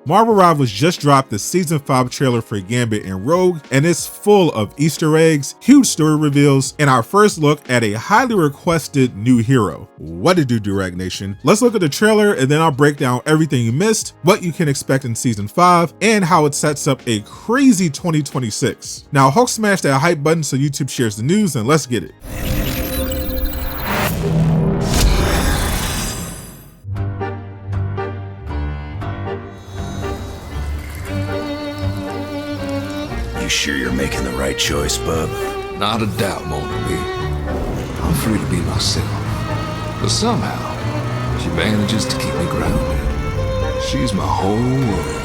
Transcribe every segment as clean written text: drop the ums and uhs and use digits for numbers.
Marvel Rivals just dropped the season 5 trailer for Gambit and Rogue, and it's full of Easter eggs, huge story reveals, and our first look at a highly requested new hero. What to do, Direct Nation? Let's look at the trailer and then I'll break down everything you missed, what you can expect in season 5, and how it sets up a crazy 2026. Now Hulk smash that hype button so YouTube shares the news, and let's get it. You sure you're making the right choice, bub? Not a doubt, Mona Lee. I'm free to be myself. But somehow, she manages to keep me grounded. She's my whole world.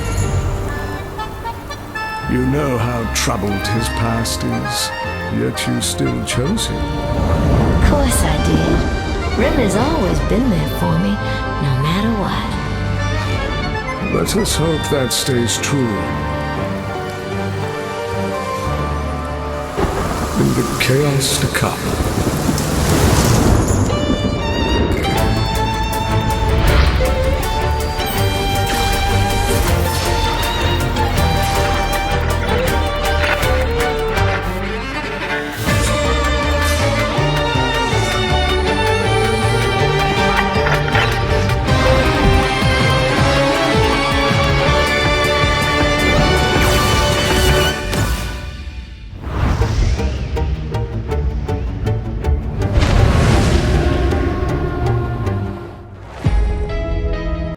You know how troubled his past is, yet you still chose him. Of course I did. Rim has always been there for me, no matter what. Let us hope that stays true. In the chaos to come.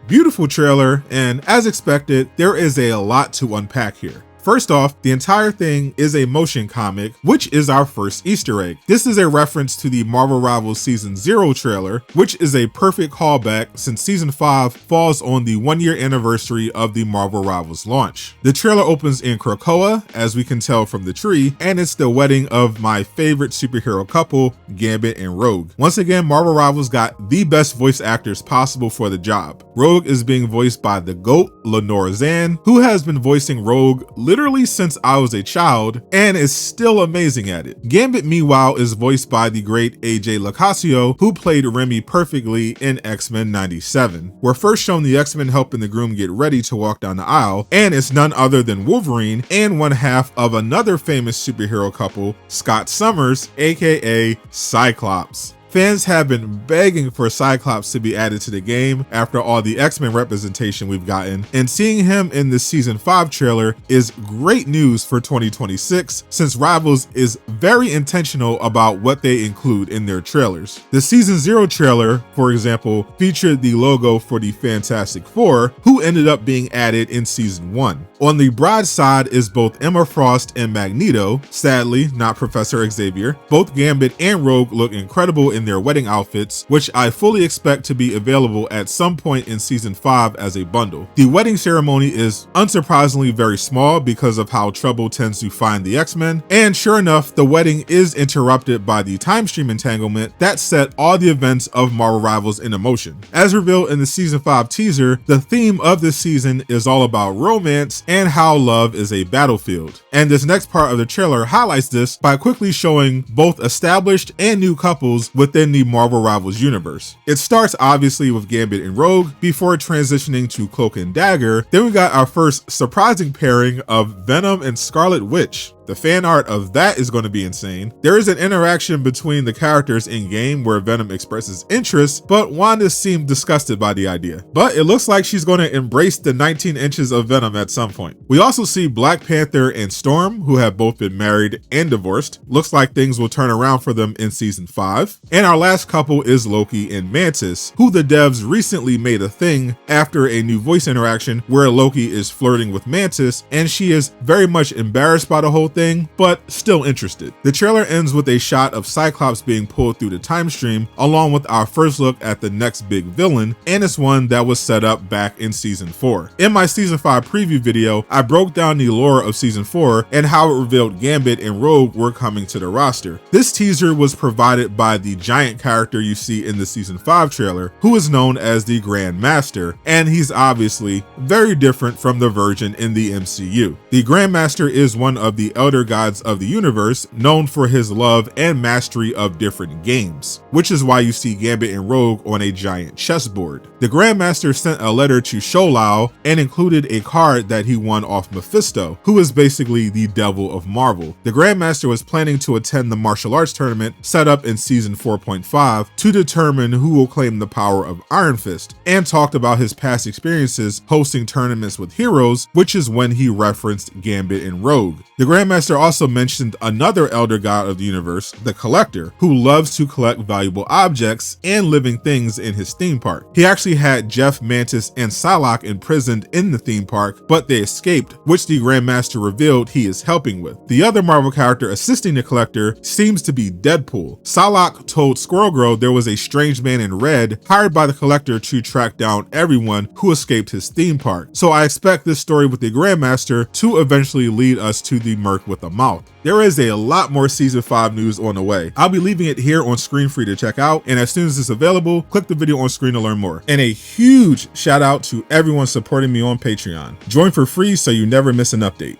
Beautiful trailer, and as expected, there is a lot to unpack here. First off, the entire thing is a motion comic, which is our first Easter egg. This is a reference to the Marvel Rivals Season 0 trailer, which is a perfect callback since Season 5 falls on the 1-year anniversary of the Marvel Rivals launch. The trailer opens in Krakoa, as we can tell from the tree, and it's the wedding of my favorite superhero couple, Gambit and Rogue. Once again, Marvel Rivals got the best voice actors possible for the job. Rogue is being voiced by the GOAT, Lenore Zan, who has been voicing Rogue literally since I was a child and is still amazing at it. Gambit, meanwhile, is voiced by the great AJ Locascio, who played Remy perfectly in X-Men 97. We're first shown the X-Men helping the groom get ready to walk down the aisle, and it's none other than Wolverine and one half of another famous superhero couple, Scott Summers, aka Cyclops. Fans have been begging for Cyclops to be added to the game after all the X-Men representation we've gotten, and seeing him in the Season 5 trailer is great news for 2026 since Rivals is very intentional about what they include in their trailers. The Season 0 trailer, for example, featured the logo for the Fantastic Four, who ended up being added in Season 1. On the bride side is both Emma Frost and Magneto, sadly not Professor Xavier. Both Gambit and Rogue look incredible in their wedding outfits, which I fully expect to be available at some point in Season 5 as a bundle. The wedding ceremony is unsurprisingly very small because of how trouble tends to find the X-Men, and sure enough, the wedding is interrupted by the time stream entanglement that set all the events of Marvel Rivals into motion. As revealed in the Season 5 teaser, the theme of this season is all about romance and how love is a battlefield. And this next part of the trailer highlights this by quickly showing both established and new couples within the Marvel Rivals universe. It starts obviously with Gambit and Rogue before transitioning to Cloak and Dagger. Then we got our first surprising pairing of Venom and Scarlet Witch. The fan art of that is going to be insane. There is an interaction between the characters in game where Venom expresses interest, but Wanda seemed disgusted by the idea. But it looks like she's going to embrace the 19 inches of Venom at some point. We also see Black Panther and Storm, who have both been married and divorced. Looks like things will turn around for them in Season 5. And our last couple is Loki and Mantis, who the devs recently made a thing after a new voice interaction where Loki is flirting with Mantis, and she is very much embarrassed by the whole thing, but still interested. The trailer ends with a shot of Cyclops being pulled through the time stream, along with our first look at the next big villain, and it's one that was set up back in Season 4. In my Season 5 preview video, I broke down the lore of Season 4 and how it revealed Gambit and Rogue were coming to the roster. This teaser was provided by the giant character you see in the Season 5 trailer, who is known as the Grand Master, and he's obviously very different from the version in the MCU. The Grand Master is one of the elder gods of the universe, known for his love and mastery of different games, which is why you see Gambit and Rogue on a giant chessboard. The Grandmaster sent a letter to Sholao and included a card that he won off Mephisto, who is basically the devil of Marvel. The Grandmaster was planning to attend the martial arts tournament set up in season 4.5 to determine who will claim the power of Iron Fist, and talked about his past experiences hosting tournaments with heroes, which is when he referenced Gambit and Rogue. The Grandmaster also mentioned another elder god of the universe, the Collector, who loves to collect valuable objects and living things in his theme park. He actually had Jeff, Mantis, and Psylocke imprisoned in the theme park, but they escaped, which the Grandmaster revealed he is helping with. The other Marvel character assisting the Collector seems to be Deadpool. Psylocke told Squirrel Girl there was a strange man in red hired by the Collector to track down everyone who escaped his theme park. So I expect this story with the Grandmaster to eventually lead us to the Merc with a mouth. There is a lot more season 5 news on the way. I'll be leaving it here on screen for you to check out, and as soon as it's available, click the video on screen to learn more. And a huge shout out to everyone supporting me on Patreon. Join for free so you never miss an update.